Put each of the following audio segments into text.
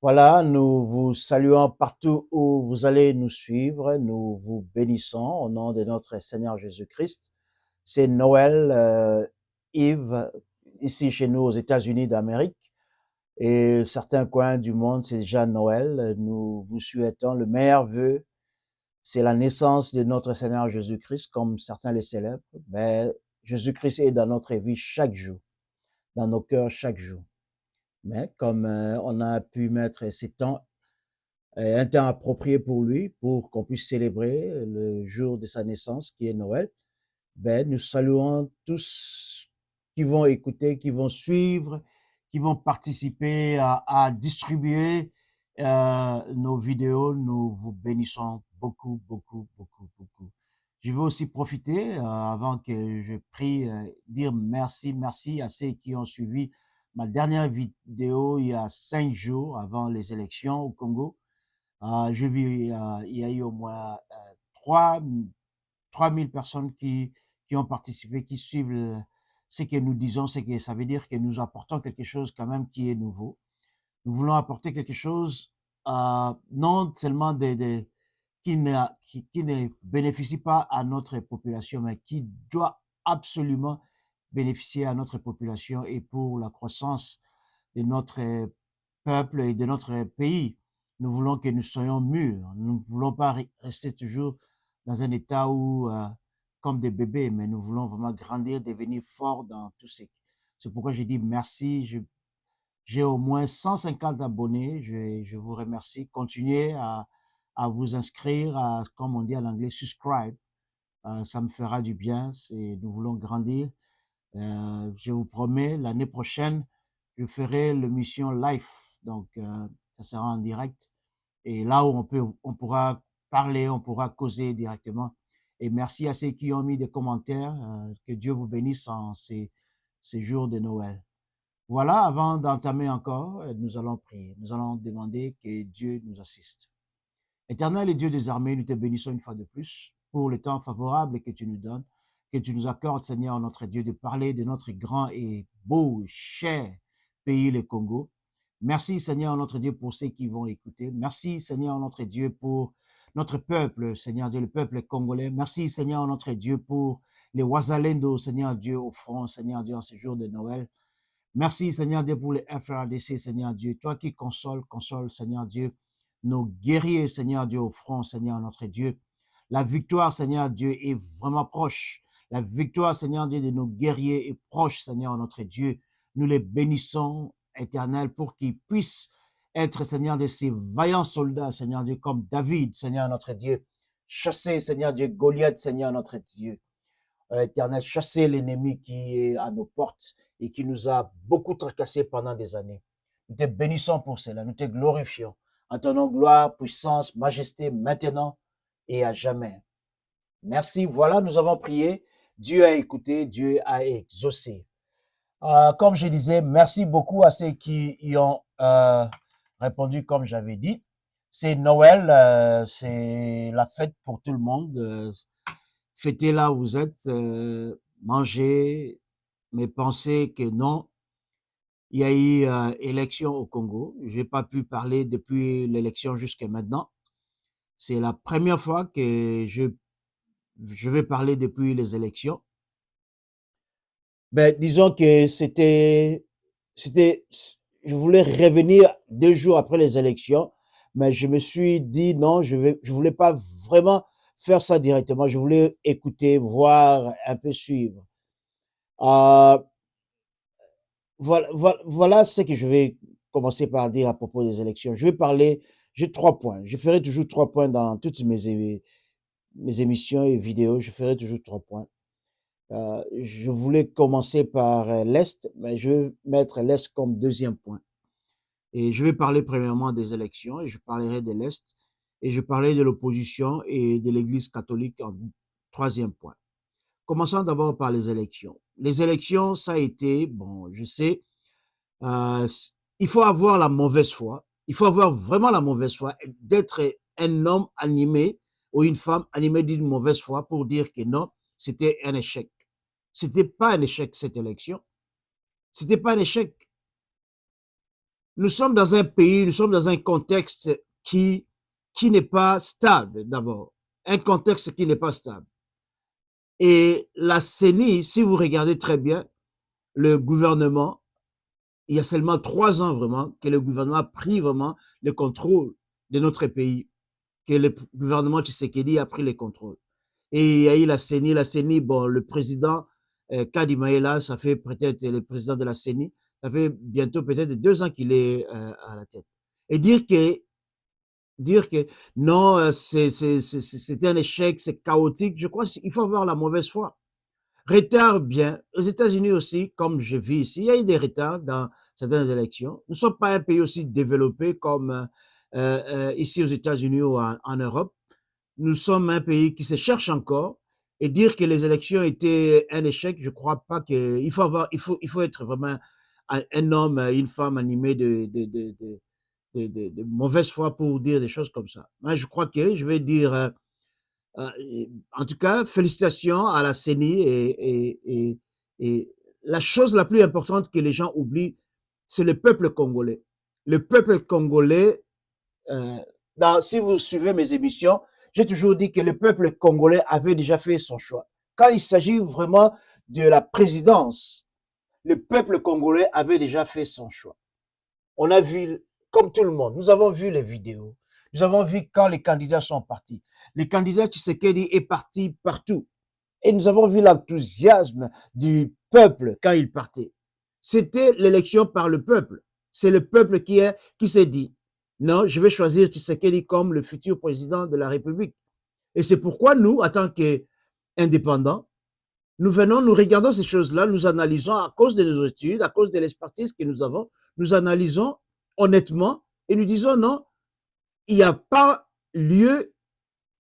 Voilà, nous vous saluons partout où vous allez nous suivre. Nous vous bénissons au nom de notre Seigneur Jésus-Christ. C'est Noël, Yves, ici chez nous aux États-Unis d'Amérique. Et certains coins du monde, c'est déjà Noël. Nous vous souhaitons le meilleur vœu. C'est la naissance de notre Seigneur Jésus-Christ, comme certains le célèbrent. Mais Jésus-Christ est dans notre vie chaque jour, dans nos cœurs chaque jour. Mais comme on a pu mettre ces temps un temps approprié pour lui, pour qu'on puisse célébrer le jour de sa naissance, qui est Noël, ben, nous saluons tous qui vont écouter, qui vont suivre, qui vont participer à distribuer nos vidéos. Nous vous bénissons beaucoup, beaucoup, beaucoup, beaucoup. Je veux aussi profiter, avant que je prie, dire merci, merci à ceux qui ont suivi ma dernière vidéo il y a 5 jours avant les élections au Congo. J'ai vu, il y a eu au moins 3, 3000 personnes qui ont participé, qui suivent ce que nous disons, ce que ça veut dire que nous apportons quelque chose quand même qui est nouveau. Nous voulons apporter quelque chose, non seulement qui ne bénéficie pas à notre population, mais qui doit absolument bénéficier à notre population et pour la croissance de notre peuple et de notre pays. Nous voulons que nous soyons mûrs. Nous ne voulons pas rester toujours dans un état où, comme des bébés, mais nous voulons vraiment grandir, devenir forts dans tout ce. C'est pourquoi je dis merci. J'ai au moins 150 abonnés. Je vous remercie. Continuez à vous inscrire, comme on dit en anglais, subscribe. Ça me fera du bien. Nous voulons grandir. Je vous promets, l'année prochaine, je ferai l'émission live. Donc, ça sera en direct. Et là où on pourra parler, on pourra causer directement. Et merci à ceux qui ont mis des commentaires. Que Dieu vous bénisse en ces jours de Noël. Voilà, avant d'entamer encore, nous allons prier. Nous allons demander que Dieu nous assiste. Éternel et Dieu des armées, nous te bénissons une fois de plus pour le temps favorable que tu nous donnes, que tu nous accordes, Seigneur, notre Dieu, de parler de notre grand et beau, cher pays, le Congo. Merci, Seigneur, notre Dieu, pour ceux qui vont écouter. Merci, Seigneur, notre Dieu, pour notre peuple, Seigneur Dieu, le peuple congolais. Merci, Seigneur, notre Dieu, pour les Ouazalendo, Seigneur Dieu, au front, Seigneur Dieu, en ce jour de Noël. Merci, Seigneur Dieu, pour les FRDC, Seigneur Dieu. Toi qui console, Seigneur Dieu, nos guerriers, Seigneur Dieu, au front, Seigneur notre Dieu. La victoire, Seigneur Dieu, est vraiment proche. La victoire, Seigneur Dieu, de nos guerriers est proche, Seigneur notre Dieu. Nous les bénissons, Éternel, pour qu'ils puissent être, Seigneur, de ces vaillants soldats, Seigneur Dieu, comme David, Seigneur notre Dieu. Chasser, Seigneur Dieu, Goliath, Seigneur notre Dieu. Éternel, chasser l'ennemi qui est à nos portes et qui nous a beaucoup tracassés pendant des années. Nous te bénissons pour cela, nous te glorifions. En ton nom, gloire, puissance, majesté, maintenant et à jamais. Merci, voilà, nous avons prié. Dieu a écouté, Dieu a exaucé. Comme je disais, merci beaucoup à ceux qui y ont répondu comme j'avais dit. C'est Noël, c'est la fête pour tout le monde. Fêtez là où vous êtes, mangez, mais pensez que non, il y a eu élection au Congo. Je n'ai pas pu parler depuis l'élection jusqu'à maintenant. C'est la première fois que je vais parler depuis les élections. Ben, disons que je voulais revenir 2 jours après les élections, mais je me suis dit non, je voulais pas vraiment faire ça directement. Je voulais écouter, voir, un peu suivre. Euh, voilà ce que je vais commencer par dire à propos des élections. J'ai 3 points. Je ferai toujours 3 points dans toutes mes émissions et vidéos. Je ferai toujours 3 points. Je voulais commencer par l'Est, mais je vais mettre l'Est comme deuxième point. Et je vais parler premièrement des élections et je parlerai de l'Est et je parlerai de l'opposition et de l'Église catholique en troisième point. Commençons d'abord par les élections. Les élections, ça a été, bon, je sais, euh, il faut avoir la mauvaise foi. Il faut avoir vraiment la mauvaise foi, d'être un homme animé ou une femme animée d'une mauvaise foi pour dire que non, c'était un échec. C'était pas un échec, cette élection. C'était pas un échec. nous sommes dans un pays, nous sommes dans un contexte qui n'est pas stable d'abord. Un contexte qui n'est pas stable. Et la CENI, si vous regardez très bien, le gouvernement, il y a seulement 3 ans vraiment que le gouvernement a pris vraiment le contrôle de notre pays, que le gouvernement Tshisekedi a pris le contrôle. Et il y a eu la CENI, bon, le président Kadi Maela, ça fait peut-être le président de la CENI, ça fait bientôt peut-être 2 ans qu'il est à la tête. Et dire que non, c'était un échec, c'est chaotique, je crois qu'il faut avoir la mauvaise foi. Retard bien. Aux États-Unis aussi, comme je vis ici, il y a eu des retards dans certaines élections. Nous ne sommes pas un pays aussi développé comme ici aux États-Unis ou en Europe. Nous sommes un pays qui se cherche encore. Et dire que les élections étaient un échec, je ne crois pas que il faut être vraiment un homme, une femme animée de mauvaise foi pour dire des choses comme ça. Moi, je crois que je vais dire euh, en tout cas, félicitations à la CENI et la chose la plus importante que les gens oublient, c'est le peuple congolais. Le peuple congolais, euh, si vous suivez mes émissions, j'ai toujours dit que le peuple congolais avait déjà fait son choix. Quand il s'agit vraiment de la présidence, le peuple congolais avait déjà fait son choix. On a vu, comme tout le monde, nous avons vu les vidéos. Nous avons vu quand les candidats sont partis. Les candidats Tshisekedi est parti partout. Et nous avons vu l'enthousiasme du peuple quand il partait. C'était l'élection par le peuple. C'est le peuple qui s'est dit, non, je vais choisir Tshisekedi comme le futur président de la République. Et c'est pourquoi nous, en tant qu'indépendants, nous venons, nous regardons ces choses-là, nous analysons à cause de nos études, à cause de l'expertise que nous avons, nous analysons honnêtement et nous disons non, il n'y a pas lieu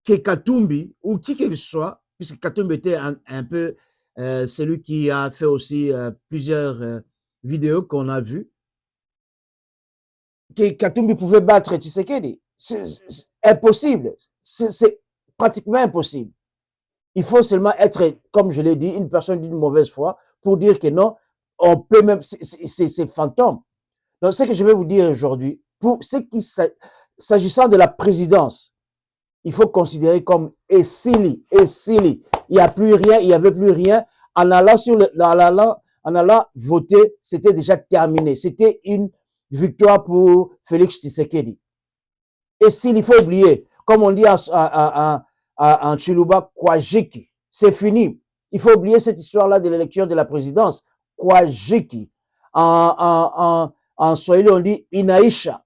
que Katumbi ou qui que ce soit, puisque Katumbi était un peu celui qui a fait aussi plusieurs vidéos qu'on a vues, que Katumbi pouvait battre Tshisekedi. C'est impossible. C'est pratiquement impossible. Il faut seulement être, comme je l'ai dit, une personne d'une mauvaise foi pour dire que non, on peut même, c'est fantôme. Donc, ce que je vais vous dire aujourd'hui, pour ce qui s'agissant de la présidence, il faut considérer comme essili. Il n'y a plus rien, il n'y avait plus rien. En allant voter, c'était déjà terminé. C'était une victoire pour Félix Tshisekedi. Il faut oublier. Comme on dit en Chiluba, Kwajiki. C'est fini. Il faut oublier cette histoire-là de l'élection de la présidence. Kwajiki. En Swahili, on dit Inaisha.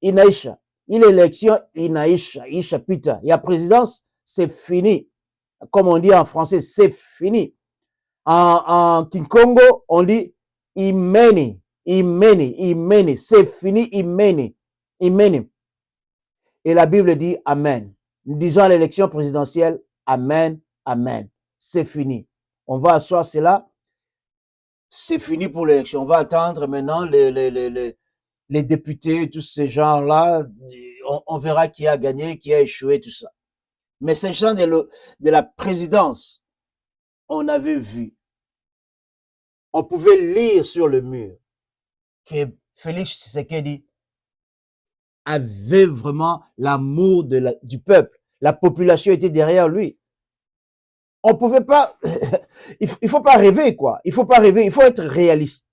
Inaisha. Une élection, Inaisha. Isha Pita. Il y a présidence, c'est fini. Comme on dit en français, c'est fini. En Kikongo, on dit Imeni. Imeni. Imeni. C'est fini, Imeni. Imeni. Et la Bible dit Amen. Nous disons à l'élection présidentielle, Amen, Amen. C'est fini. On va asseoir cela. C'est fini pour l'élection. On va attendre maintenant les députés, tous ces gens-là. On verra qui a gagné, qui a échoué, tout ça. Mais ces gens de la présidence, on avait vu. On pouvait lire sur le mur que Félix Tshisekedi avait vraiment l'amour du peuple. La population était derrière lui. On pouvait pas, il faut pas rêver, quoi. Il faut pas rêver, il faut être réaliste.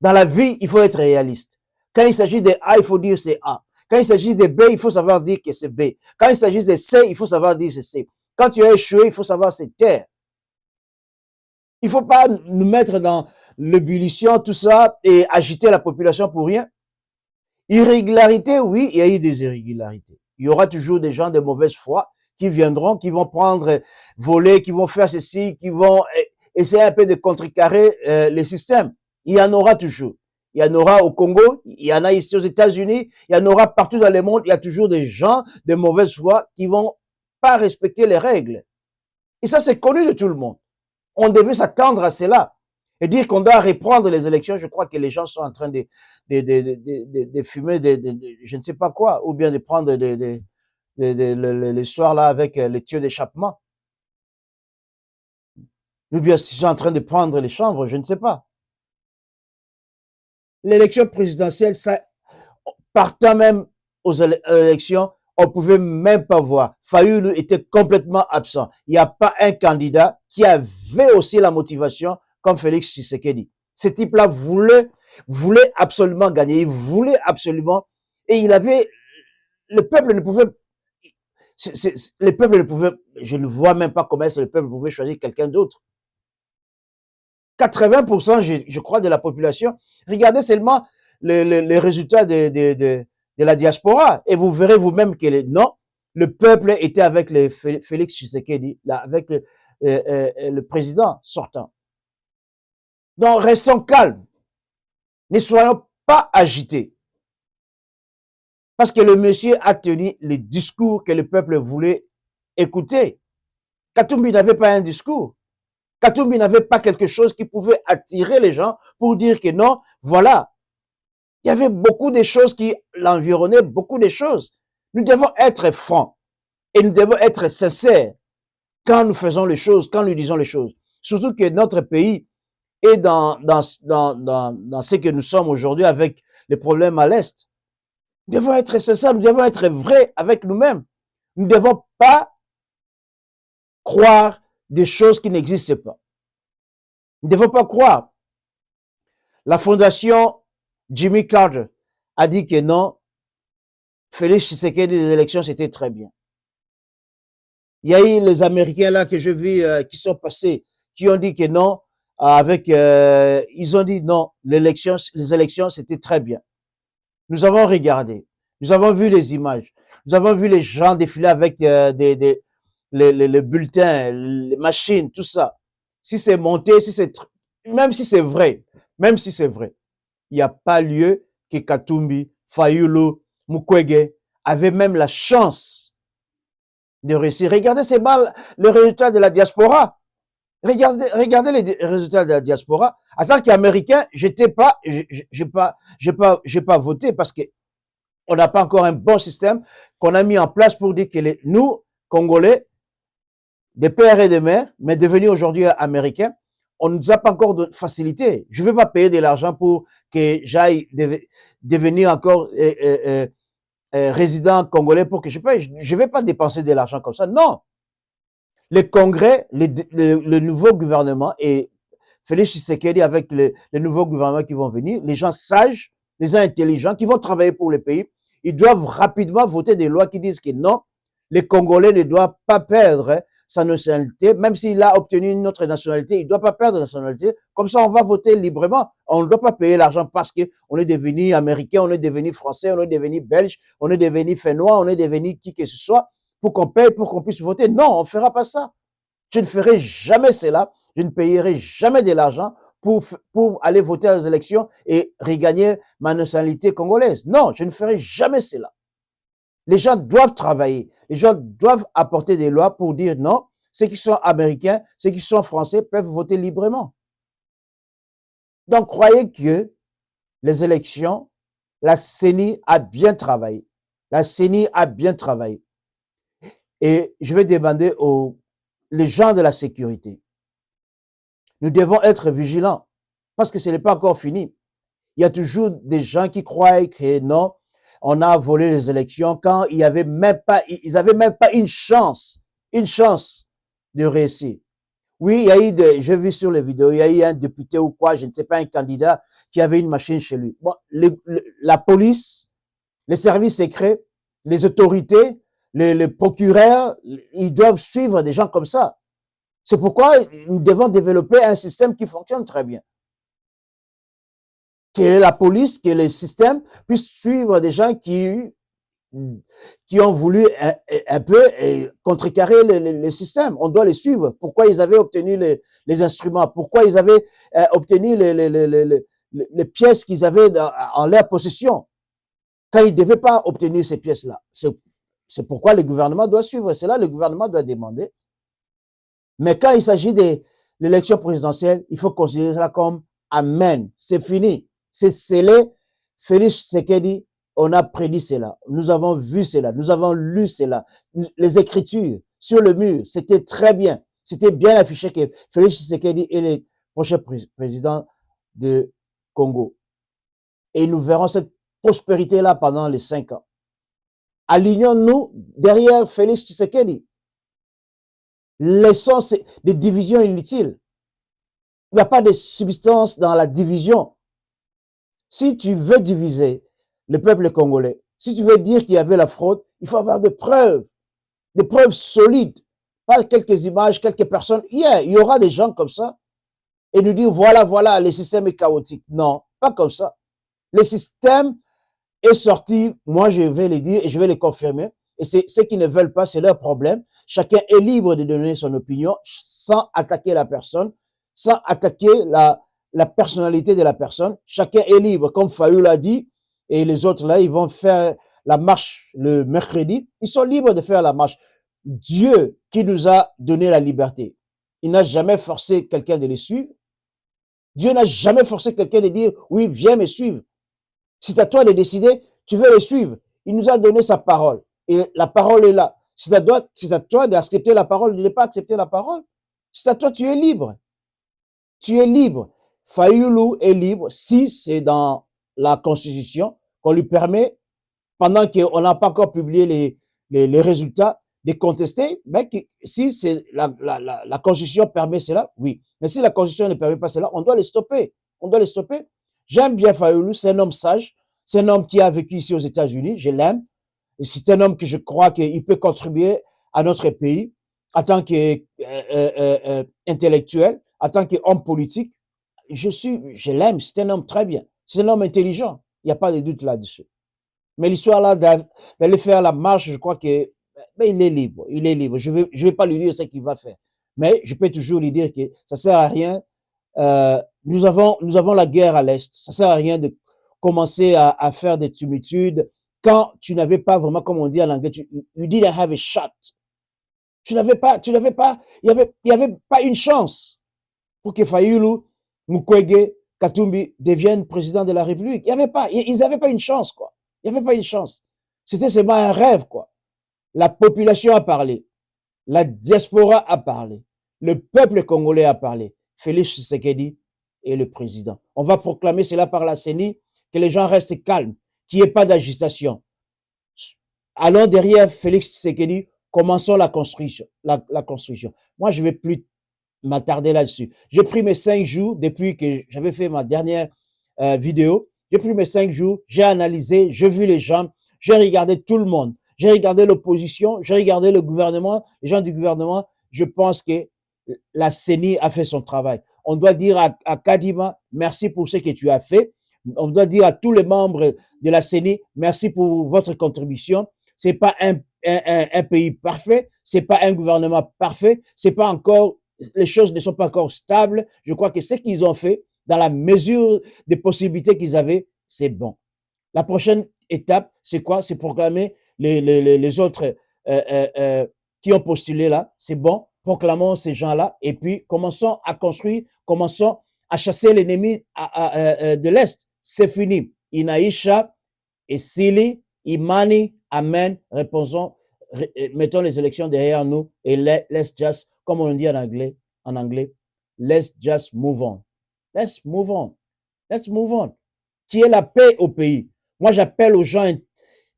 Dans la vie, il faut être réaliste. Quand il s'agit de A, il faut dire c'est A. Quand il s'agit de B, il faut savoir dire que c'est B. Quand il s'agit de C, il faut savoir dire c'est C. Quand tu as échoué, il faut savoir c'est terre. Il faut pas nous mettre dans l'ébullition, tout ça, et agiter la population pour rien. Irrégularité, oui, il y a eu des irrégularités. Il y aura toujours des gens de mauvaise foi qui viendront, qui vont prendre, voler, qui vont faire ceci, qui vont essayer un peu de contrecarrer les systèmes. Il y en aura toujours. Il y en aura au Congo, il y en a ici aux États-Unis, il y en aura partout dans le monde. Il y a toujours des gens de mauvaise foi qui vont pas respecter les règles. Et ça, c'est connu de tout le monde. On devait s'attendre à cela. Et dire qu'on doit reprendre les élections, je crois que les gens sont en train de fumer je ne sais pas quoi, ou bien de prendre les soirs là avec les tuyaux d'échappement. Ou bien s'ils sont en train de prendre les chambres, je ne sais pas. L'élection présidentielle, ça partant même aux élections, on pouvait même pas voir. Fayulu était complètement absent. Il n'y a pas un candidat qui avait aussi la motivation comme Félix Tshisekedi. Ce type-là voulait absolument gagner. Il voulait absolument, et il avait, le peuple ne pouvait, le peuple ne pouvait, je ne vois même pas comment est-ce que le peuple pouvait choisir quelqu'un d'autre. 80%, je crois, de la population. Regardez seulement les résultats de la diaspora et vous verrez vous-même que non, le peuple était avec Félix Tshisekedi, là, avec le président sortant. Donc, restons calmes. Ne soyons pas agités. Parce que le monsieur a tenu les discours que le peuple voulait écouter. Katumbi n'avait pas un discours. Katumbi n'avait pas quelque chose qui pouvait attirer les gens pour dire que non, voilà. Il y avait beaucoup de choses qui l'environnaient, beaucoup de choses. Nous devons être francs et nous devons être sincères quand nous faisons les choses, quand nous disons les choses. Surtout que notre pays est dans ce que nous sommes aujourd'hui avec les problèmes à l'Est. Nous devons être sincères, nous devons être vrais avec nous-mêmes. Nous ne devons pas croire des choses qui n'existent pas. Nous ne devons pas croire. La fondation Jimmy Carter a dit que non, Félix Tshisekedi, les élections, c'était très bien. Il y a eu les Américains là que je vis qui sont passés, qui ont dit que non, ils ont dit non, les élections, c'était très bien. Nous avons regardé, nous avons vu les images, nous avons vu les gens défiler avec les bulletins, les machines, tout ça. Si c'est monté, même si c'est vrai, il n'y a pas lieu que Katumbi, Fayulu, Mukwege avaient même la chance de réussir. Regardez le résultat de la diaspora. Regardez les résultats de la diaspora. En tant qu'Américain, j'ai pas voté parce que on n'a pas encore un bon système qu'on a mis en place pour dire que nous, Congolais, des pères et des mères, mais devenus aujourd'hui américains, on ne nous a pas encore de facilité. Je ne vais pas payer de l'argent pour que j'aille devenir encore résident congolais pour que je paye. Je ne vais pas dépenser de l'argent comme ça. Non. Les congrès, le nouveau gouvernement et Félix Tshisekedi avec le nouveau gouvernement qui vont venir, les gens sages, les gens intelligents qui vont travailler pour le pays, ils doivent rapidement voter des lois qui disent que non, les Congolais ne doivent pas perdre sa nationalité, même s'il a obtenu une autre nationalité, il ne doit pas perdre la nationalité. Comme ça, on va voter librement. On ne doit pas payer l'argent parce qu'on est devenu américain, on est devenu français, on est devenu belge, on est devenu finnois, on est devenu qui que ce soit, pour qu'on paye, pour qu'on puisse voter. Non, on ne fera pas ça. Je ne ferai jamais cela. Je ne payerai jamais de l'argent pour aller voter aux élections et regagner ma nationalité congolaise. Non, je ne ferai jamais cela. Les gens doivent travailler. Les gens doivent apporter des lois pour dire non, ceux qui sont américains, ceux qui sont français peuvent voter librement. Donc, croyez que les élections, la CENI a bien travaillé. La CENI a bien travaillé. Et je vais demander les gens de la sécurité. Nous devons être vigilants parce que ce n'est pas encore fini. Il y a toujours des gens qui croient que non, on a volé les élections quand ils avaient même pas une chance de réussir. Oui, il y a eu j'ai vu sur les vidéos, il y a eu un député ou quoi, je ne sais pas, un candidat qui avait une machine chez lui. Bon, la police, les services secrets, les autorités, les procureurs, ils doivent suivre des gens comme ça. C'est pourquoi nous devons développer un système qui fonctionne très bien. Que la police, que le système puisse suivre des gens qui ont voulu un peu contrecarrer le système. On doit les suivre. Pourquoi ils avaient obtenu les instruments? Pourquoi ils avaient obtenu les pièces qu'ils avaient en leur possession? Quand ils ne devaient pas obtenir ces pièces-là. C'est pourquoi le gouvernement doit suivre. C'est là le gouvernement doit demander. Mais quand il s'agit de l'élection présidentielle, il faut considérer cela comme amen. C'est fini. C'est scellé. Félix Tshisekedi, on a prédit cela. Nous avons vu cela. Nous avons lu cela. Les écritures sur le mur, c'était très bien. C'était bien affiché que Félix Tshisekedi est le prochain président de Congo. Et nous verrons cette prospérité-là pendant les 5 ans. Alignons-nous derrière Félix Tshisekedi. Laissons des divisions inutiles. Il n'y a pas de substance dans la division. Si tu veux diviser le peuple congolais, si tu veux dire qu'il y avait la fraude, il faut avoir des preuves solides, pas quelques images, quelques personnes. Il y aura des gens comme ça et nous dire voilà, le système est chaotique. Non, pas comme ça. Le système est sorti, moi je vais le dire et je vais le confirmer. Et ceux qui ne veulent pas, c'est leur problème. Chacun est libre de donner son opinion sans attaquer la personne, sans attaquer la personnalité de la personne. Chacun est libre, comme Fayou l'a dit, et les autres là, ils vont faire la marche le mercredi. Ils sont libres de faire la marche. Dieu qui nous a donné la liberté, il n'a jamais forcé quelqu'un de les suivre. Dieu n'a jamais forcé quelqu'un de dire, oui, viens me suivre. C'est à toi de décider, tu veux le suivre. Il nous a donné sa parole. Et la parole est là. C'est à toi d'accepter la parole, de ne pas accepter la parole. C'est à toi, tu es libre. Tu es libre. Fayulu est libre si c'est dans la Constitution qu'on lui permet, pendant qu'on n'a pas encore publié les résultats, de contester. Mais si c'est la Constitution permet cela, oui. Mais si la Constitution ne permet pas cela, on doit les stopper. On doit les stopper. J'aime bien Fayulu, c'est un homme sage. C'est un homme qui a vécu ici aux États-Unis. Je l'aime. C'est un homme que je crois qu'il peut contribuer à notre pays en tant qu'intellectuel, en tant qu'homme politique. Je l'aime, c'est un homme très bien. C'est un homme intelligent. Il n'y a pas de doute là-dessus. Mais l'histoire là d'aller faire la marche, je crois que, mais il est libre. Il est libre. Je vais pas lui dire ce qu'il va faire. Mais je peux toujours lui dire que ça sert à rien. Nous avons la guerre à l'Est. Ça sert à rien de commencer à faire des tumultudes quand tu n'avais pas vraiment, comme on dit en anglais, you didn't have a shot. Il y avait pas une chance pour que Fayulu, Mukwege, Katumbi deviennent président de la République. Ils n'avaient pas une chance, quoi. Il n'y avait pas une chance. C'était seulement un rêve, quoi. La population a parlé. La diaspora a parlé. Le peuple congolais a parlé. Félix Tshisekedi est le président. On va proclamer cela par la CENI, que les gens restent calmes, qu'il n'y ait pas d'agitation. Allons derrière Félix Tshisekedi, commençons la construction. Moi, je ne vais plus m'attarder là-dessus. J'ai pris mes 5 jours depuis que j'avais fait ma dernière vidéo. J'ai pris mes 5 jours, j'ai analysé, j'ai vu les gens, j'ai regardé tout le monde. J'ai regardé l'opposition, j'ai regardé le gouvernement, les gens du gouvernement. Je pense que la CENI a fait son travail. On doit dire à Kadima, merci pour ce que tu as fait. On doit dire à tous les membres de la CENI, merci pour votre contribution. C'est pas un pays parfait, c'est pas un gouvernement parfait, c'est pas encore, les choses ne sont pas encore stables. Je crois que ce qu'ils ont fait, dans la mesure des possibilités qu'ils avaient, c'est bon. La prochaine étape, c'est quoi? C'est proclamer les autres qui ont postulé là. C'est bon, proclamons ces gens-là et puis commençons à construire, commençons à chasser l'ennemi de l'Est. C'est fini. Inaïcha, Essili, Imani, Amen. Mettons les élections derrière nous et let's just, comme on dit en anglais, let's just move on. Let's move on. Let's move on. Qui est la paix au pays? Moi, j'appelle aux gens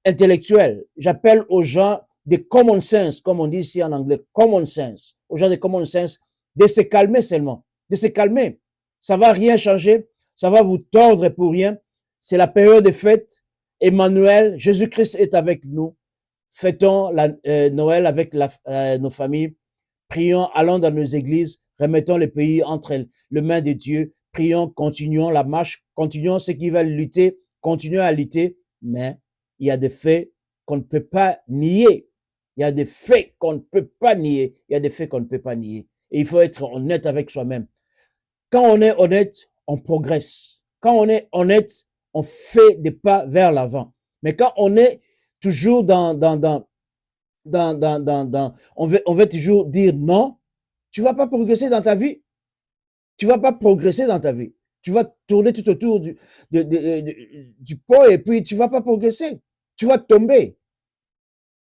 intellectuels, j'appelle aux gens de common sense, comme on dit ici en anglais, common sense, aux gens de common sense, de se calmer seulement, de se calmer. Ça va rien changer, ça va vous tordre pour rien. C'est la période des fêtes. Emmanuel, Jésus-Christ est avec nous. Fêtons Noël avec nos familles. Prions, allons dans nos églises, remettons le pays entre les mains de Dieu. Prions, continuons la marche, continuons ceux qui veulent lutter, continuons à lutter, mais il y a des faits qu'on ne peut pas nier. Il y a des faits qu'on ne peut pas nier. Il y a des faits qu'on ne peut pas nier. Et il faut être honnête avec soi-même. Quand on est honnête, on progresse. Quand on est honnête, on fait des pas vers l'avant. Mais quand on est toujours on veut toujours dire non, tu vas pas progresser dans ta vie. Tu vas pas progresser dans ta vie. Tu vas tourner tout autour du pot et puis tu vas pas progresser. Tu vas tomber.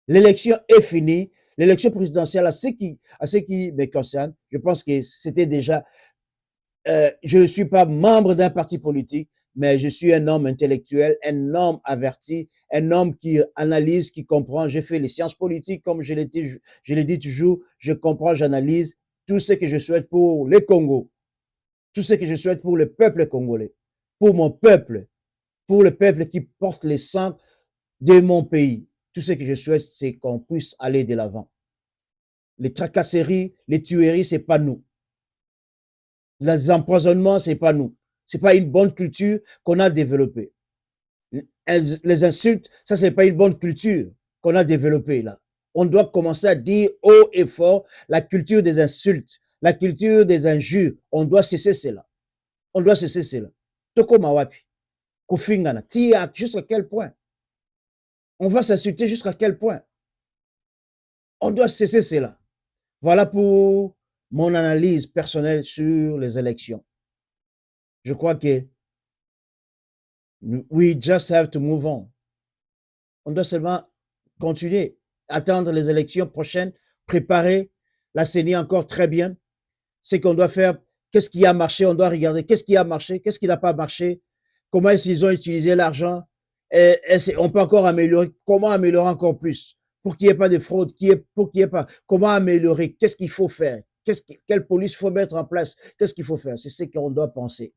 L'élection est finie. L'élection présidentielle, à ce qui me concerne, je pense que c'était déjà, je ne suis pas membre d'un parti politique. mais je suis un homme intellectuel, un homme averti, un homme qui analyse, qui comprend. J'ai fait les sciences politiques, comme je l'ai dit toujours, je comprends, j'analyse tout ce que je souhaite pour les Congo, tout ce que je souhaite pour le peuple congolais, pour mon peuple, pour le peuple qui porte le sang de mon pays. Tout ce que je souhaite, c'est qu'on puisse aller de l'avant. Les tracasseries, les tueries, c'est pas nous. Les empoisonnements, c'est pas nous. C'est pas une bonne culture qu'on a développée. Les insultes, ça, c'est pas une bonne culture qu'on a développée là. On doit commencer à dire haut et fort la culture des insultes, la culture des injures. On doit cesser cela. On doit cesser cela. Toko mawapi, kofingana, tia, jusqu'à quel point? On va s'insulter jusqu'à quel point? On doit cesser cela. Voilà pour mon analyse personnelle sur les élections. Je crois que we just have to move on. On doit seulement continuer, attendre les élections prochaines, préparer la CENI encore très bien. C'est qu'on doit faire, qu'est-ce qui a marché, on doit regarder qu'est-ce qui a marché, qu'est-ce qui n'a pas marché, comment est-ce qu'ils ont utilisé l'argent, on peut encore améliorer, comment améliorer encore plus pour qu'il n'y ait pas de fraude, pour qu'il n'y ait pas, comment améliorer, qu'est-ce qu'il faut faire, quelle police faut mettre en place, qu'est-ce qu'il faut faire, c'est ce qu'on doit penser.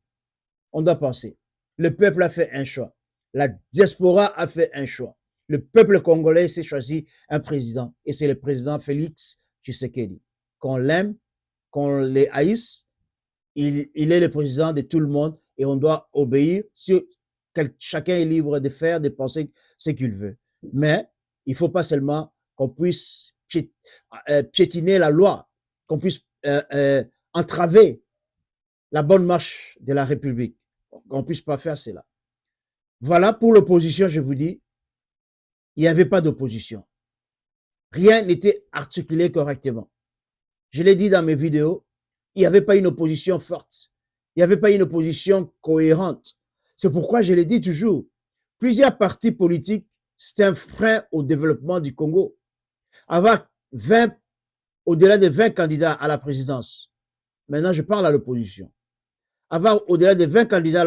On doit penser. Le peuple a fait un choix. La diaspora a fait un choix. Le peuple congolais s'est choisi un président et c'est le président Félix Tshisekedi. Qu'on l'aime, qu'on les haïsse, il est le président de tout le monde et on doit obéir. Chacun est libre de faire, de penser ce qu'il veut. Mais il ne faut pas seulement qu'on puisse piétiner la loi, qu'on puisse entraver la bonne marche de la République. Qu'on ne puisse pas faire cela. Voilà, pour l'opposition, je vous dis, il n'y avait pas d'opposition. Rien n'était articulé correctement. Je l'ai dit dans mes vidéos, il n'y avait pas une opposition forte. Il n'y avait pas une opposition cohérente. C'est pourquoi je l'ai dit toujours, plusieurs partis politiques, c'est un frein au développement du Congo. Avoir au-delà de 20 candidats à la présidence, maintenant je parle à l'opposition, avoir au-delà de 20 candidats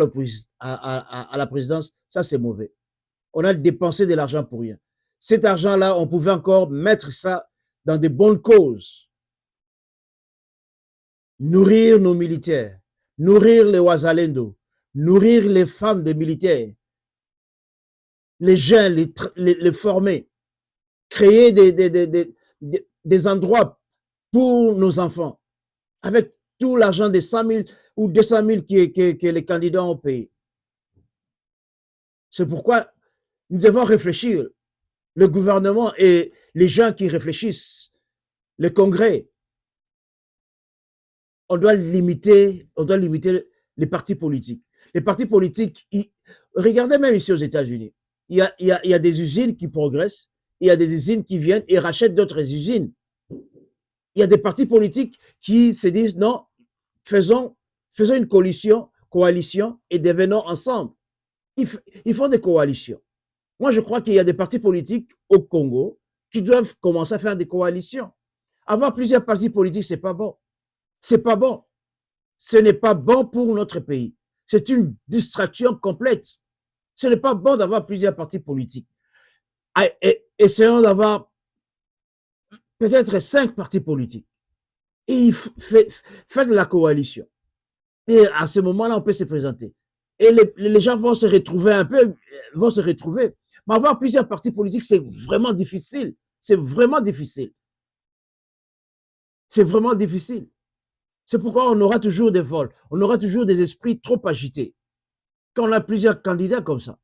à la présidence, ça c'est mauvais. On a dépensé de l'argent pour rien. Cet argent-là, on pouvait encore mettre ça dans de bonnes causes. Nourrir nos militaires, nourrir les Wazalendo, nourrir les femmes des militaires, les jeunes, les former, créer des endroits pour nos enfants, avec tout l'argent des 100 000 ou 200 000 que les candidats ont payé. C'est pourquoi nous devons réfléchir. Le gouvernement et les gens qui réfléchissent, le Congrès, on doit limiter les partis politiques. Les partis politiques, regardez même ici aux États-Unis, il y a des usines qui progressent, il y a des usines qui viennent et rachètent d'autres usines. Il y a des partis politiques qui se disent non, faisons une coalition et devenons ensemble. Ils font des coalitions. Moi, je crois qu'il y a des partis politiques au Congo qui doivent commencer à faire des coalitions. Avoir plusieurs partis politiques, c'est pas bon. C'est pas bon. Ce n'est pas bon pour notre pays. C'est une distraction complète. Ce n'est pas bon d'avoir plusieurs partis politiques. Essayons d'avoir peut-être 5 partis politiques. Et faites de la coalition. Et à ce moment-là, on peut se présenter. Et les gens vont se retrouver un peu, vont se retrouver. Mais avoir plusieurs partis politiques, c'est vraiment difficile. C'est vraiment difficile. C'est vraiment difficile. C'est pourquoi on aura toujours des vols. On aura toujours des esprits trop agités. Quand on a plusieurs candidats comme ça.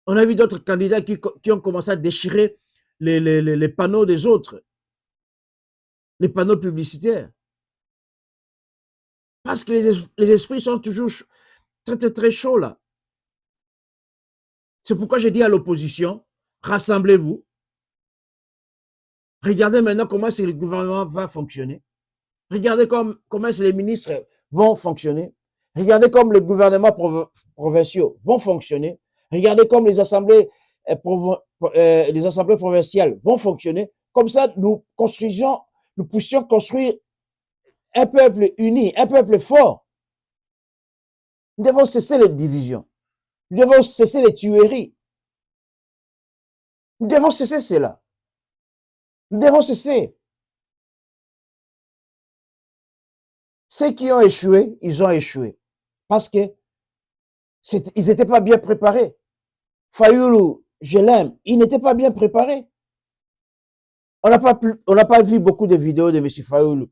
On a vu d'autres candidats qui ont commencé à déchirer les panneaux des autres. Les panneaux publicitaires. Parce que les esprits sont toujours très, très, très chauds là. C'est pourquoi je dis à l'opposition, rassemblez-vous. Regardez maintenant comment est-ce que le gouvernement va fonctionner. Regardez comment est-ce que les ministres vont fonctionner. Regardez comme les gouvernements provinciaux vont fonctionner. Regardez comme les assemblées provinciales vont fonctionner. Comme ça, nous puissions construire un peuple uni, un peuple fort. Nous devons cesser les divisions. Nous devons cesser les tueries. Nous devons cesser cela. Nous devons cesser. Ceux qui ont échoué, ils ont échoué. Parce que ils n'étaient pas bien préparés. Fayoulou, je l'aime, il n'était pas bien préparé. On n'a pas vu beaucoup de vidéos de M. Fayoulou.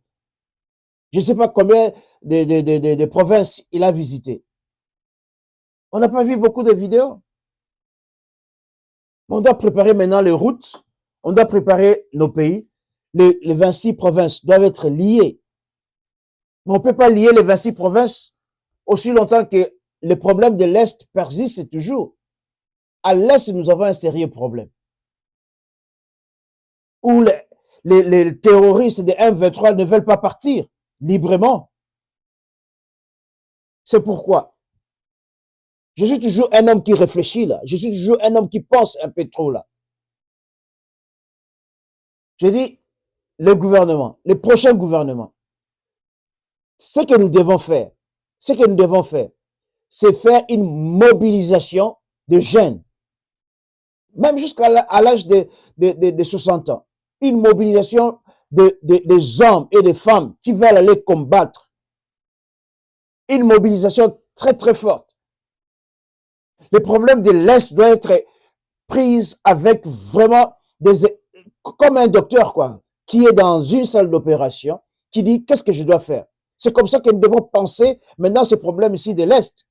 Je ne sais pas combien de provinces il a visité. On n'a pas vu beaucoup de vidéos. On doit préparer maintenant les routes. On doit préparer nos pays. Les 26 provinces doivent être liées. Mais on ne peut pas lier les 26 provinces aussi longtemps que le problème de l'Est persiste toujours. À l'Est, nous avons un sérieux problème. Où les terroristes de M23 ne veulent pas partir librement. C'est pourquoi je suis toujours un homme qui réfléchit là. Je suis toujours un homme qui pense un peu trop là. Je dis, le gouvernement, les prochains gouvernements, ce que nous devons faire, c'est faire une mobilisation de jeunes, même jusqu'à l'âge de 60 ans. Une mobilisation des hommes et des femmes qui veulent aller combattre. Une mobilisation très, très forte. Le problème de l'Est doit être pris avec vraiment comme un docteur, quoi, qui est dans une salle d'opération, qui dit qu'est-ce que je dois faire. C'est comme ça que nous devons penser maintenant ces problèmes ici de l'Est.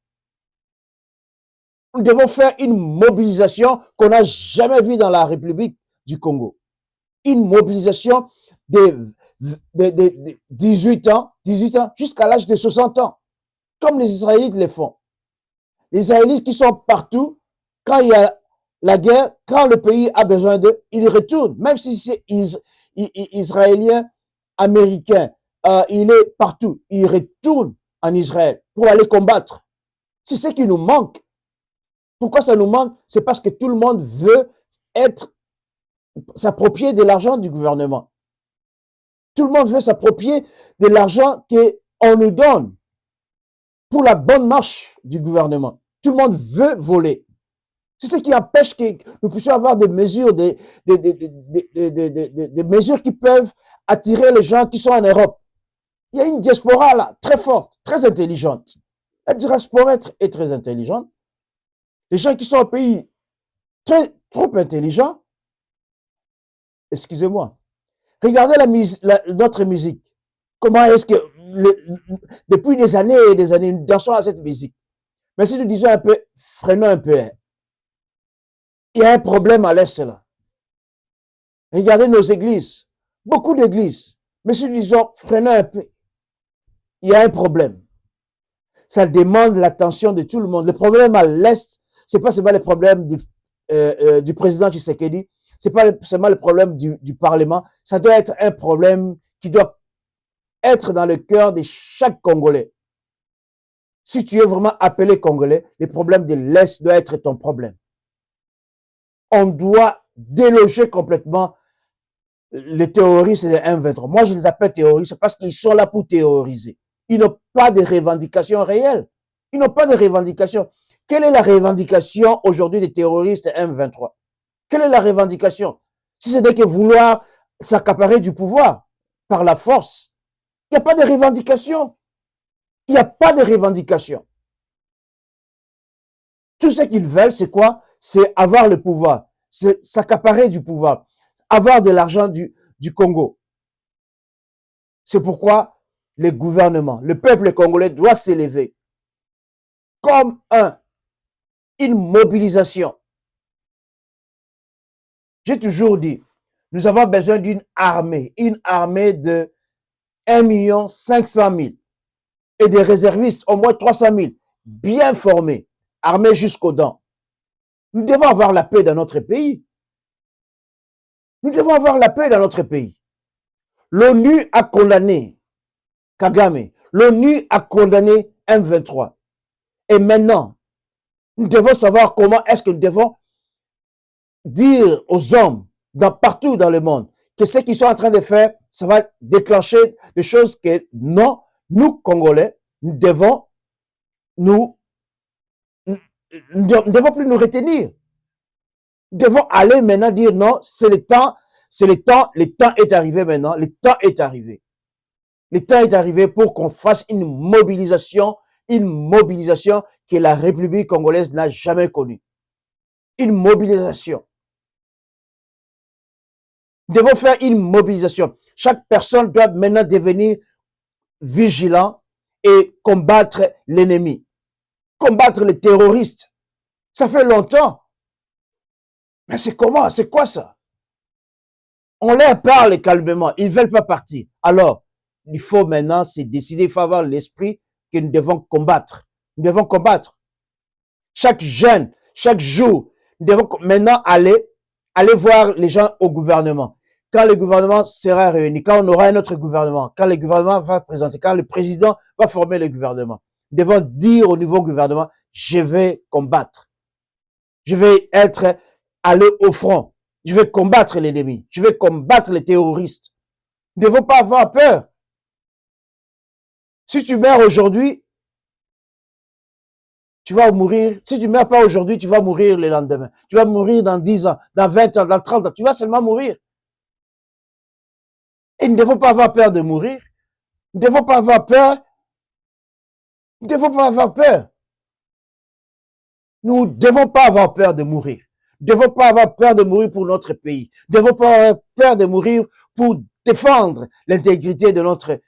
Nous devons faire une mobilisation qu'on n'a jamais vue dans la République du Congo. Une mobilisation de 18 ans jusqu'à l'âge de 60 ans, comme les Israélites le font. Les Israélites qui sont partout, quand il y a la guerre, quand le pays a besoin d'eux, ils retournent, même si c'est Israélien, Américain, il est partout, il retourne en Israël pour aller combattre. C'est ce qui nous manque. Pourquoi ça nous manque? C'est parce que tout le monde veut s'approprier de l'argent du gouvernement. Tout le monde veut s'approprier de l'argent qu'on nous donne pour la bonne marche du gouvernement. Tout le monde veut voler. C'est ce qui empêche que nous puissions avoir des mesures, des mesures qui peuvent attirer les gens qui sont en Europe. Il y a une diaspora là, très forte, très intelligente. La diaspora est très intelligente. Les gens qui sont au pays trop intelligents, excusez-moi, regardez notre musique. Comment est-ce que, depuis des années et des années, nous dansons à cette musique. Mais si nous disons un peu, freinons un peu, il y a un problème à l'Est là. Regardez nos églises, beaucoup d'églises. Mais si nous disons, freinons un peu, il y a un problème. Ça demande l'attention de tout le monde. Le problème à l'Est, c'est pas seulement le problème du président Tshisekedi, c'est pas seulement le problème du Parlement, ça doit être un problème qui doit être dans le cœur de chaque Congolais. Si tu es vraiment appelé Congolais, le problème de l'Est doit être ton problème. On doit déloger complètement les terroristes de M23. Moi, je les appelle terroristes parce qu'ils sont là pour terroriser. Ils n'ont pas de revendications réelles. Ils n'ont pas de revendications. Quelle est la revendication aujourd'hui des terroristes M23? Quelle est la revendication? Si ce n'est que vouloir s'accaparer du pouvoir par la force, il n'y a pas de revendication. Il n'y a pas de revendication. Tout ce qu'ils veulent, c'est quoi? C'est avoir le pouvoir, c'est s'accaparer du pouvoir, avoir de l'argent du Congo. C'est pourquoi les gouvernements, le peuple congolais doit s'élever comme une mobilisation. J'ai toujours dit, nous avons besoin d'une armée, une armée de 1 500 000 et des réservistes, au moins 300 000, bien formés, armés jusqu'aux dents. Nous devons avoir la paix dans notre pays. Nous devons avoir la paix dans notre pays. L'ONU a condamné Kagame. L'ONU a condamné M23. Et maintenant, nous devons savoir comment est-ce que nous devons dire aux hommes partout dans le monde que ce qu'ils sont en train de faire, ça va déclencher des choses que non, nous, Congolais, nous devons nous nous ne devons plus nous retenir. Nous devons aller maintenant dire non, c'est le temps est arrivé maintenant, le temps est arrivé. Le temps est arrivé pour qu'on fasse une mobilisation que la République congolaise n'a jamais connue. Une mobilisation. Nous devons faire une mobilisation. Chaque personne doit maintenant devenir vigilant et combattre l'ennemi. Combattre les terroristes. Ça fait longtemps. Mais c'est comment? C'est quoi ça? On leur parle calmement. Ils ne veulent pas partir. Alors, il faut maintenant se décider, il faut avoir l'esprit que nous devons combattre. Nous devons combattre. Chaque jeune, chaque jour, nous devons maintenant aller voir les gens au gouvernement. Quand le gouvernement sera réuni, quand on aura un autre gouvernement, quand le gouvernement va présenter, quand le président va former le gouvernement, nous devons dire au niveau gouvernement, je vais combattre. Je vais aller au front. Je vais combattre l'ennemi. Je vais combattre les terroristes. Nous ne devons pas avoir peur. Si tu meurs aujourd'hui, tu vas mourir. Si tu ne meurs pas aujourd'hui, tu vas mourir le lendemain. Tu vas mourir dans 10 ans, dans 20 ans, dans 30 ans. Tu vas seulement mourir. Et nous ne devons pas avoir peur de mourir. Nous ne devons pas avoir peur. Nous ne devons pas avoir peur. Nous ne devons pas avoir peur de mourir. Nous ne devons pas avoir peur de mourir pour notre pays. Nous ne devons pas avoir peur de mourir pour défendre l'intégrité de notre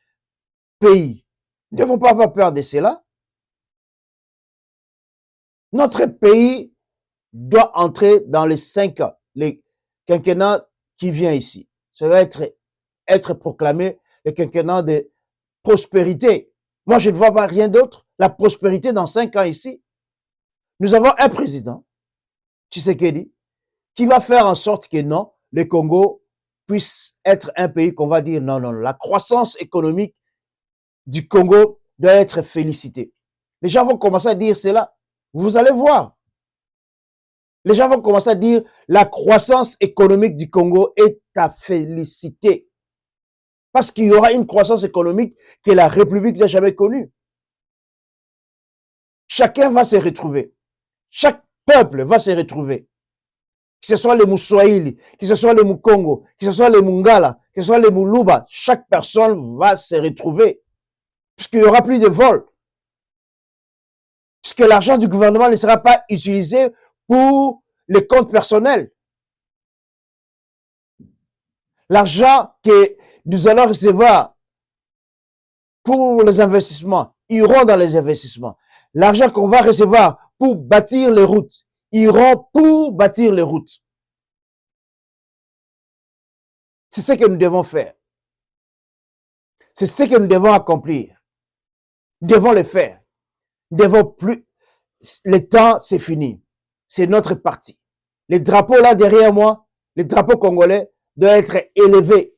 pays. Nous ne devons pas avoir peur de cela. Notre pays doit entrer dans les 5 ans, les quinquennats qui vient ici. Ça va être proclamé le quinquennat de prospérité. Moi, je ne vois pas rien d'autre. La prospérité dans 5 ans ici. Nous avons un président, Tshisekedi, qui va faire en sorte que non, le Congo puisse être un pays qu'on va dire non. La croissance économique du Congo doit être félicitée. Les gens vont commencer à dire cela. Vous allez voir. Les gens vont commencer à dire la croissance économique du Congo est à féliciter. Parce qu'il y aura une croissance économique que la République n'a jamais connue. Chacun va se retrouver. Chaque peuple va se retrouver. Que ce soit les Moussoaïli, que ce soit les Mukongo, que ce soit les Mungala, que ce soit les Muluba, chaque personne va se retrouver. Puisqu'il n'y aura plus de vols. Puisque l'argent du gouvernement ne sera pas utilisé pour les comptes personnels. L'argent que nous allons recevoir pour les investissements iront dans les investissements. L'argent qu'on va recevoir pour bâtir les routes iront pour bâtir les routes. C'est ce que nous devons faire. C'est ce que nous devons accomplir. Nous devons le faire. Nous devons plus. Le temps, c'est fini. C'est notre parti. Les drapeaux là derrière moi, les drapeaux congolais, doivent être élevés.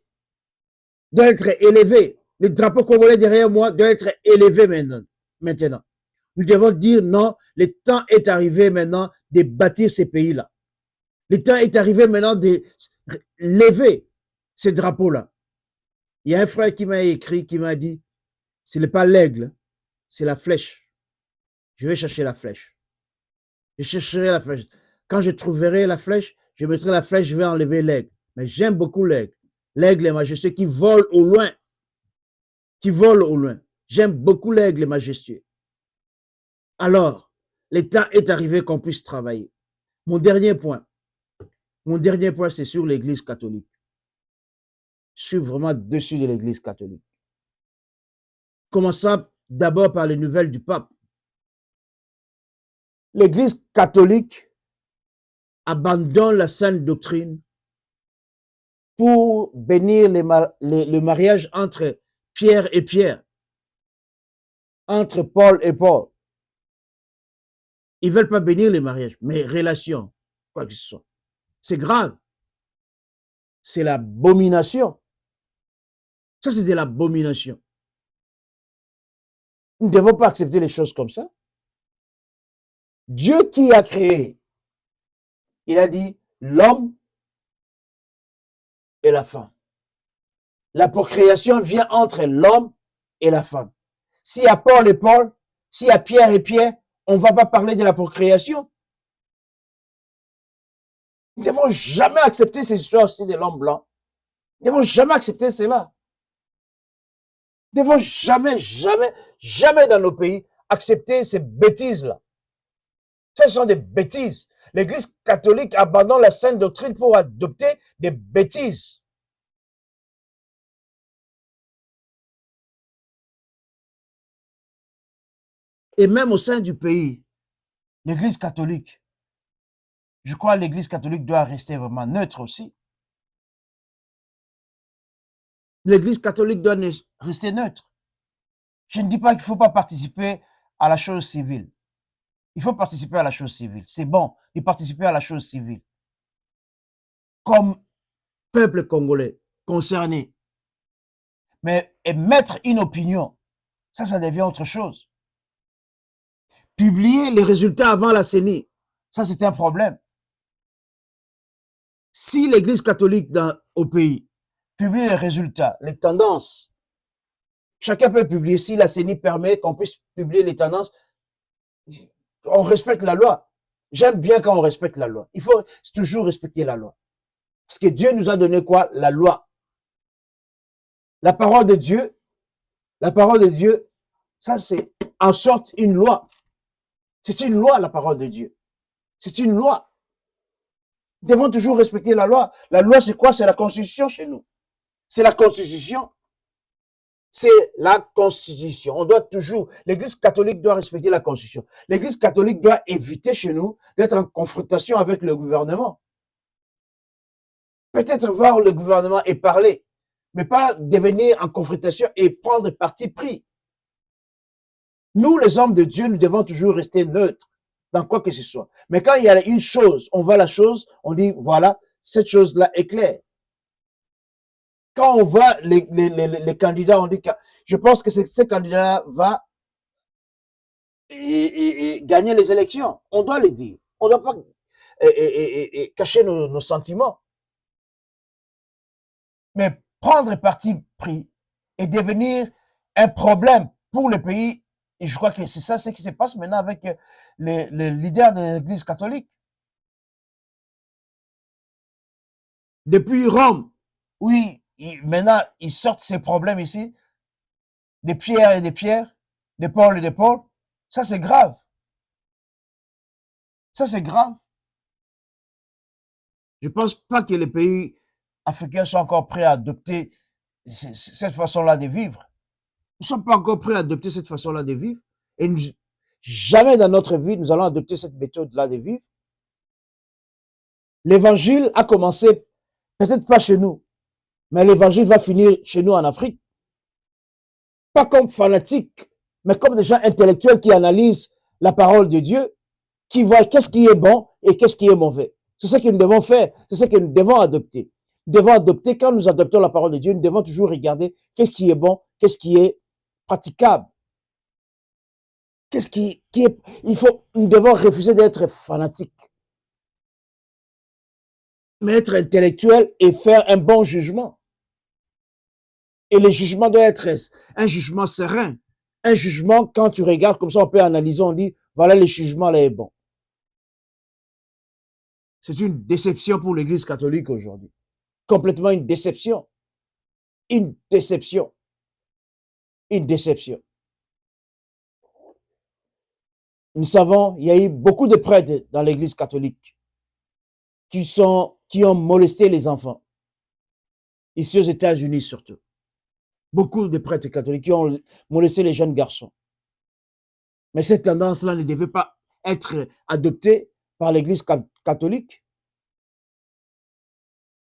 Doivent être élevés. Les drapeaux congolais derrière moi doivent être élevés maintenant. Nous devons dire non, le temps est arrivé maintenant de bâtir ces pays-là. Le temps est arrivé maintenant de lever ces drapeaux-là. Il y a un frère qui m'a écrit, qui m'a dit, ce n'est pas l'aigle, c'est la flèche. Je vais chercher la flèche. Je chercherai la flèche. Quand je trouverai la flèche, je mettrai la flèche, je vais enlever l'aigle. Mais j'aime beaucoup l'aigle. L'aigle est majestueux qui vole au loin. Qui vole au loin. J'aime beaucoup l'aigle majestueux. Alors, le temps est arrivé qu'on puisse travailler. Mon dernier point, c'est sur l'Église catholique. Je suis vraiment dessus de l'Église catholique. Commençons d'abord par les nouvelles du pape. L'Église catholique abandonne la sainte doctrine pour bénir le mariage entre Pierre et Pierre, entre Paul et Paul. Ils ne veulent pas bénir les mariages, mais relations, quoi que ce soit. C'est grave. C'est l'abomination. Ça, c'est de l'abomination. Nous ne devons pas accepter les choses comme ça. Dieu qui a créé, il a dit l'homme et la femme. La procréation vient entre l'homme et la femme. S'il y a Paul et Paul, s'il y a Pierre et Pierre, on ne va pas parler de la procréation. Nous ne devons jamais accepter ces histoires aussi de l'homme blanc. Nous ne devons jamais accepter cela. Nous ne devons jamais, jamais, jamais dans nos pays accepter ces bêtises-là. Ce sont des bêtises. L'Église catholique abandonne la sainte doctrine pour adopter des bêtises. Et même au sein du pays, l'Église catholique, je crois que l'Église catholique doit rester vraiment neutre aussi. L'Église catholique doit rester neutre. Je ne dis pas qu'il ne faut pas participer à la chose civile. Il faut participer à la chose civile. C'est bon de participer à la chose civile. Comme peuple congolais concerné. Mais émettre une opinion, ça devient autre chose. Publier les résultats avant la CENI, ça c'est un problème. Si l'Église catholique au pays publie les résultats, les tendances, chacun peut publier. Si la CENI permet qu'on puisse publier les tendances, on respecte la loi. J'aime bien quand on respecte la loi. Il faut toujours respecter la loi. Parce que Dieu nous a donné quoi? La loi. La parole de Dieu, ça c'est en sorte une loi. C'est une loi, la parole de Dieu. C'est une loi. Nous devons toujours respecter la loi. La loi, c'est quoi? C'est la Constitution chez nous. C'est la Constitution. C'est la Constitution. On doit toujours, l'Église catholique doit respecter la Constitution. L'Église catholique doit éviter chez nous d'être en confrontation avec le gouvernement. Peut-être voir le gouvernement et parler, mais pas devenir en confrontation et prendre parti pris. Nous, les hommes de Dieu, nous devons toujours rester neutres dans quoi que ce soit. Mais quand il y a une chose, on voit la chose, on dit, voilà, cette chose-là est claire. Quand on voit les candidats, on dit que je pense que ce candidat va gagner les élections. On doit le dire. On ne doit pas cacher nos sentiments. Mais prendre parti pris et devenir un problème pour le pays, et je crois que c'est ça ce qui se passe maintenant avec les leaders de l'Église catholique. Depuis Rome, oui, maintenant, ils sortent ces problèmes ici, des pierres et des pierres, des Paul et des Paul. Ça, c'est grave. Ça, c'est grave. Je pense pas que les pays africains sont encore prêts à adopter cette façon-là de vivre. Nous ne sommes pas encore prêts à adopter cette façon-là de vivre. Et jamais dans notre vie, nous allons adopter cette méthode-là de vivre. L'évangile a commencé, peut-être pas chez nous, mais l'évangile va finir chez nous en Afrique. Pas comme fanatiques, mais comme des gens intellectuels qui analysent la parole de Dieu, qui voient qu'est-ce qui est bon et qu'est-ce qui est mauvais. C'est ce que nous devons faire, c'est ce que nous devons adopter. Nous devons adopter, quand nous adoptons la parole de Dieu, nous devons toujours regarder qu'est-ce qui est bon, qu'est-ce qui est praticable. Qu'est-ce qui est, nous devons refuser d'être fanatiques. Mais être intellectuel et faire un bon jugement. Et le jugement doit être un jugement serein. Un jugement, quand tu regardes comme ça, on peut analyser, on dit, voilà, le jugement là est bon. C'est une déception pour l'Église catholique aujourd'hui. Complètement une déception. Une déception. Une déception. Nous savons, il y a eu beaucoup de prêtres dans l'Église catholique qui ont molesté les enfants. Ici aux États-Unis surtout. Beaucoup de prêtres catholiques qui ont molesté les jeunes garçons. Mais cette tendance-là ne devait pas être adoptée par l'Église catholique.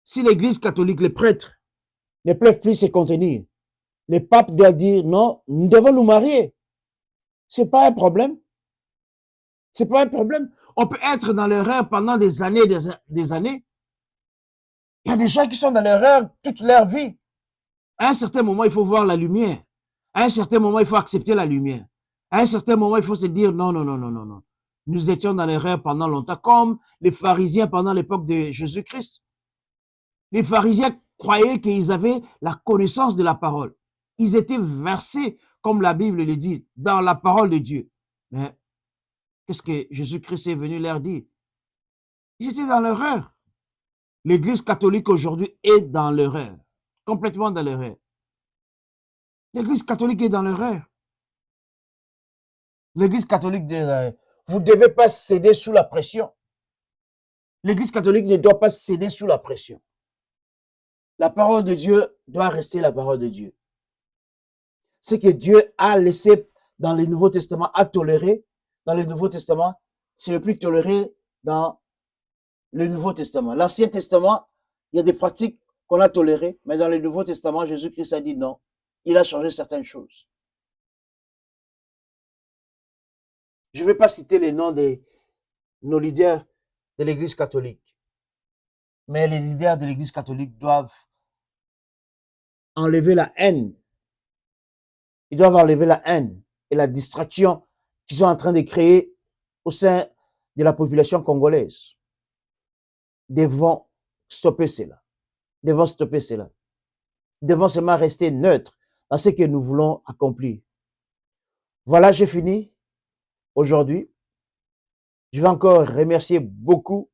Si l'Église catholique, les prêtres, ne peuvent plus se contenir, les papes doivent dire non, nous devons nous marier. C'est pas un problème. C'est pas un problème. On peut être dans l'erreur pendant des années, des années. Il y a des gens qui sont dans l'erreur toute leur vie. À un certain moment, il faut voir la lumière. À un certain moment, il faut accepter la lumière. À un certain moment, il faut se dire non, non, non, non, non, non. Nous étions dans l'erreur pendant longtemps, comme les pharisiens pendant l'époque de Jésus-Christ. Les pharisiens croyaient qu'ils avaient la connaissance de la parole. Ils étaient versés, comme la Bible le dit, dans la parole de Dieu. Mais qu'est-ce que Jésus-Christ est venu leur dire? Ils étaient dans l'erreur. L'Église catholique aujourd'hui est dans l'erreur, complètement dans l'erreur. L'Église catholique est dans l'erreur. L'Église catholique dit, vous ne devez pas céder sous la pression. L'Église catholique ne doit pas céder sous la pression. La parole de Dieu doit rester la parole de Dieu. Ce que Dieu a laissé dans le Nouveau Testament, a toléré dans le Nouveau Testament, c'est le plus toléré dans le Nouveau Testament. L'Ancien Testament, il y a des pratiques qu'on a tolérées, mais dans le Nouveau Testament, Jésus-Christ a dit non. Il a changé certaines choses. Je ne vais pas citer les noms de nos leaders de l'Église catholique, mais les leaders de l'Église catholique doivent enlever la haine. Ils doivent enlever la haine et la distraction qu'ils sont en train de créer au sein de la population congolaise. Devons stopper cela. Devons stopper cela. Devons seulement rester neutres dans ce que nous voulons accomplir. Voilà, j'ai fini aujourd'hui. Je vais encore remercier beaucoup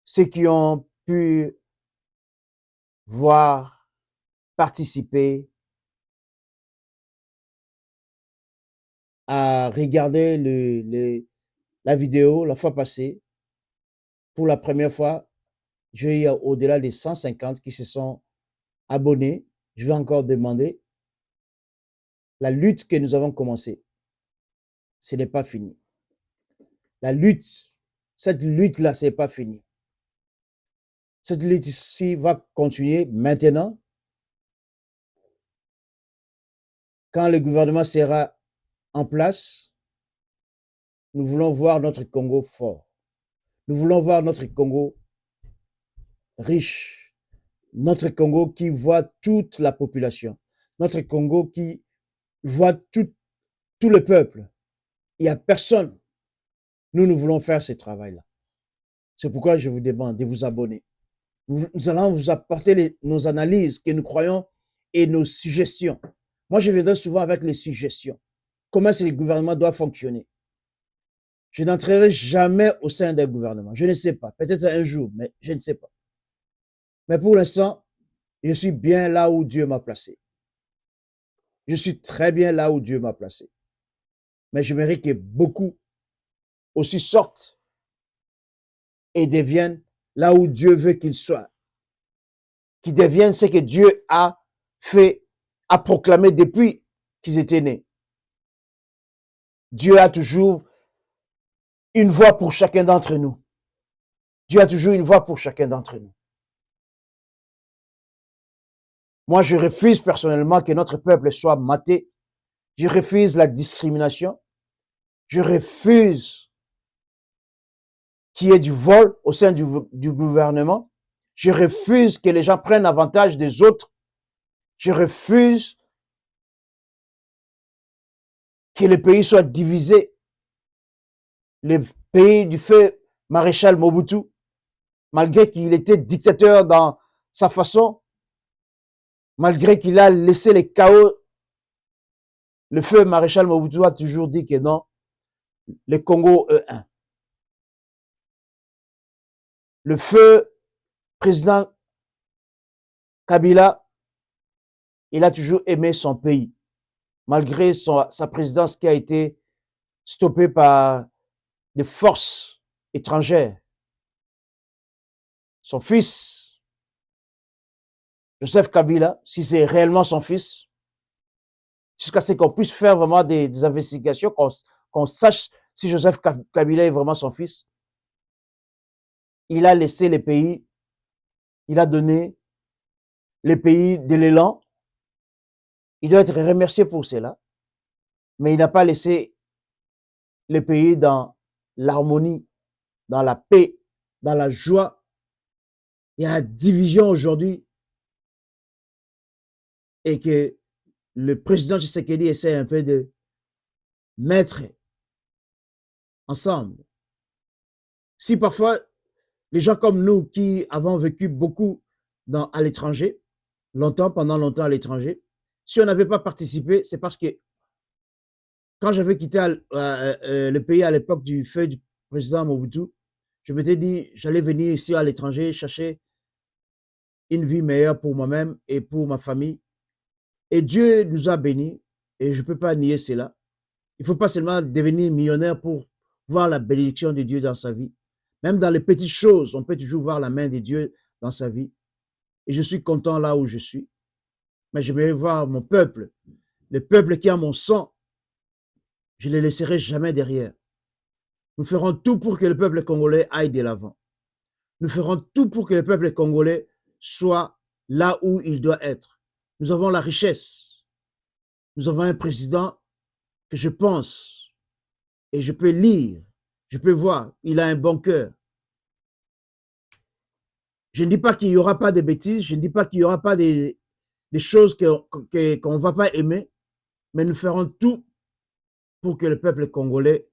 ceux qui ont pu voir, participer à regarder la vidéo la fois passée. Pour la première fois, j'ai eu au-delà des 150 qui se sont abonnés. Je vais encore demander. La lutte que nous avons commencée, ce n'est pas fini. La lutte, cette lutte-là, ce n'est pas fini. Cette lutte ici va continuer maintenant. Quand le gouvernement sera en place, nous voulons voir notre Congo fort. Nous voulons voir notre Congo riche. Notre Congo qui voit toute la population. Notre Congo qui voit tout le peuple. Il n'y a personne. Nous voulons faire ce travail-là. C'est pourquoi je vous demande de vous abonner. Nous allons vous apporter nos analyses que nous croyons et nos suggestions. Moi, je viendrai souvent avec les suggestions. Comment est-ce que le gouvernement doit fonctionner? Je n'entrerai jamais au sein d'un gouvernement. Je ne sais pas. Peut-être un jour, mais je ne sais pas. Mais pour l'instant, je suis bien là où Dieu m'a placé. Je suis très bien là où Dieu m'a placé. Mais j'aimerais que beaucoup aussi sortent et deviennent là où Dieu veut qu'ils soient. Qu'ils deviennent ce que Dieu a fait, a proclamé depuis qu'ils étaient nés. Dieu a toujours une voix pour chacun d'entre nous. Dieu a toujours une voix pour chacun d'entre nous. Moi, je refuse personnellement que notre peuple soit maté. Je refuse la discrimination. Je refuse qu'il y ait du vol au sein du gouvernement. Je refuse que les gens prennent avantage des autres. Je refuse que le pays soit divisé. Le pays du feu maréchal Mobutu, malgré qu'il était dictateur dans sa façon, malgré qu'il a laissé les chaos, le feu maréchal Mobutu a toujours dit que non, le Congo est un. Le feu président Kabila, il a toujours aimé son pays, malgré sa présidence qui a été stoppée par des forces étrangères. Son fils, Joseph Kabila, si c'est réellement son fils, jusqu'à ce qu'on puisse faire vraiment des investigations, qu'on sache si Joseph Kabila est vraiment son fils. Il a laissé les pays, il a donné les pays de l'élan. Il doit être remercié pour cela, mais il n'a pas laissé les pays dans l'harmonie, dans la paix, dans la joie. Il y a une division aujourd'hui et que le président Tshisekedi essaie un peu de mettre ensemble. Si parfois, les gens comme nous qui avons vécu beaucoup à l'étranger, pendant longtemps à l'étranger, si on n'avait pas participé, c'est parce que Quand j'avais quitté le pays à l'époque du feu du président Mobutu, je m'étais dit, j'allais venir ici à l'étranger chercher une vie meilleure pour moi-même et pour ma famille. Et Dieu nous a bénis et je ne peux pas nier cela. Il ne faut pas seulement devenir millionnaire pour voir la bénédiction de Dieu dans sa vie. Même dans les petites choses, on peut toujours voir la main de Dieu dans sa vie. Et je suis content là où je suis. Mais je vais voir mon peuple, le peuple qui a mon sang. Je ne les laisserai jamais derrière. Nous ferons tout pour que le peuple congolais aille de l'avant. Nous ferons tout pour que le peuple congolais soit là où il doit être. Nous avons la richesse. Nous avons un président que je pense et je peux lire, je peux voir, il a un bon cœur. Je ne dis pas qu'il n'y aura pas de bêtises, je ne dis pas qu'il n'y aura pas des choses qu'on ne va pas aimer, mais nous ferons tout pour que le peuple congolais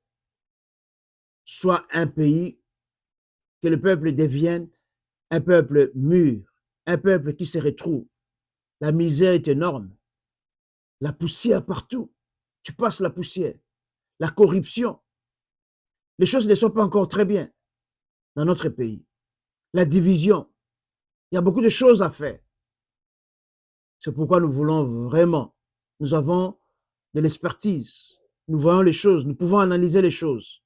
soit un pays, que le peuple devienne un peuple mûr, un peuple qui se retrouve. La misère est énorme. La poussière partout. Tu passes la poussière. La corruption. Les choses ne sont pas encore très bien dans notre pays. La division. Il y a beaucoup de choses à faire. C'est pourquoi nous voulons vraiment, nous avons de l'expertise. Nous voyons les choses, nous pouvons analyser les choses.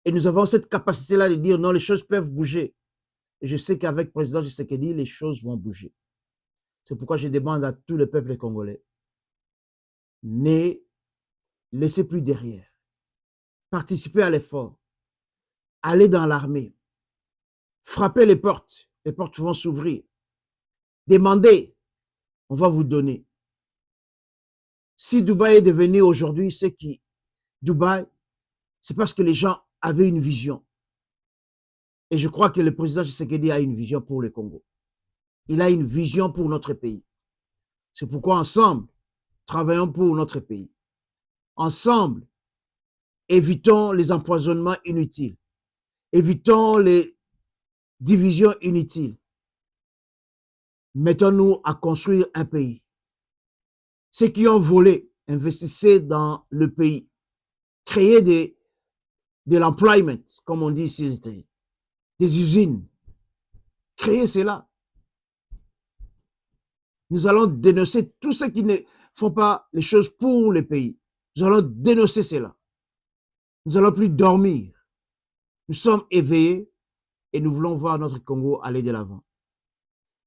Et nous avons cette capacité-là de dire non, les choses peuvent bouger. Et je sais qu'avec le président Tshisekedi, les choses vont bouger. C'est pourquoi je demande à tout le peuple congolais, ne laissez plus derrière. Participez à l'effort. Allez dans l'armée. Frappez les portes vont s'ouvrir. Demandez, on va vous donner. Si Dubaï est devenu aujourd'hui ce qui Dubaï, c'est parce que les gens avaient une vision. Et je crois que le président Tshisekedi a une vision pour le Congo. Il a une vision pour notre pays. C'est pourquoi ensemble, travaillons pour notre pays. Ensemble, évitons les empoisonnements inutiles. Évitons les divisions inutiles. Mettons-nous à construire un pays. Ceux qui ont volé, investissez dans le pays. Créez de l'employment, comme on dit ici, des usines. Créez cela. Nous allons dénoncer tous ceux qui ne font pas les choses pour le pays. Nous allons dénoncer cela. Nous allons plus dormir. Nous sommes éveillés et nous voulons voir notre Congo aller de l'avant.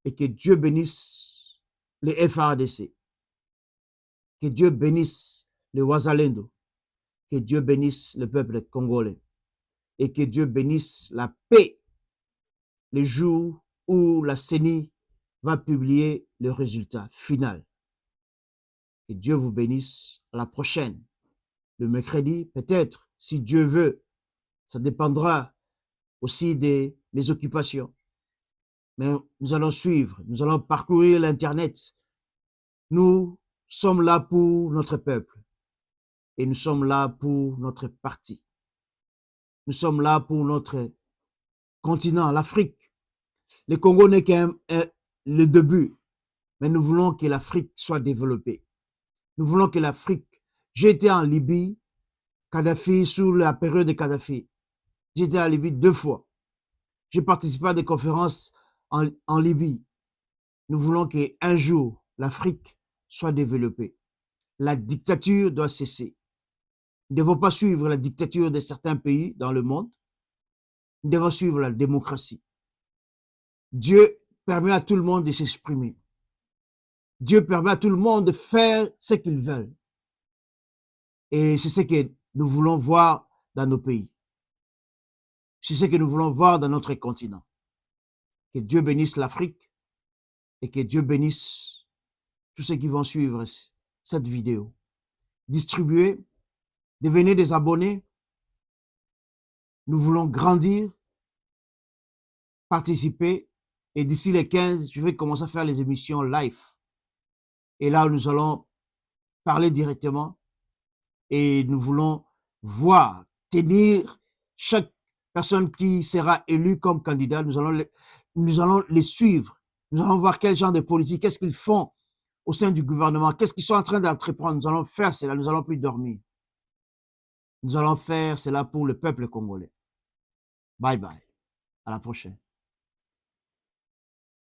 Et que Dieu bénisse les FARDC. Que Dieu bénisse les Wazalendo. Que Dieu bénisse le peuple congolais. Et que Dieu bénisse la paix les jours où la CENI va publier le résultat final. Que Dieu vous bénisse. À la prochaine. Le mercredi, peut-être, si Dieu veut. Ça dépendra aussi de mes occupations. Mais nous allons suivre, nous allons parcourir l'Internet. Nous sommes là pour notre peuple et nous sommes là pour notre parti. Nous sommes là pour notre continent, l'Afrique. Le Congo n'est qu'un le début, mais nous voulons que l'Afrique soit développée. Nous voulons que l'Afrique... J'ai été en Libye, Kadhafi, sous la période de Kadhafi. J'ai été en Libye 2 fois. J'ai participé à des conférences en Libye. Nous voulons qu'un jour, l'Afrique soit développée. La dictature doit cesser. Nous ne devons pas suivre la dictature de certains pays dans le monde. Nous devons suivre la démocratie. Dieu permet à tout le monde de s'exprimer. Dieu permet à tout le monde de faire ce qu'ils veulent. Et c'est ce que nous voulons voir dans nos pays. C'est ce que nous voulons voir dans notre continent. Que Dieu bénisse l'Afrique et que Dieu bénisse tous ceux qui vont suivre cette vidéo. Distribuez, devenez des abonnés. Nous voulons grandir, participer et d'ici les 15, je vais commencer à faire les émissions live. Et là, nous allons parler directement et nous voulons voir, tenir chaque personne qui sera élue comme candidat, nous allons les suivre. Nous allons voir quel genre de politique, qu'est-ce qu'ils font au sein du gouvernement, qu'est-ce qu'ils sont en train d'entreprendre. Nous allons faire cela, nous allons plus dormir. Nous allons faire cela pour le peuple congolais. Bye bye. À la prochaine.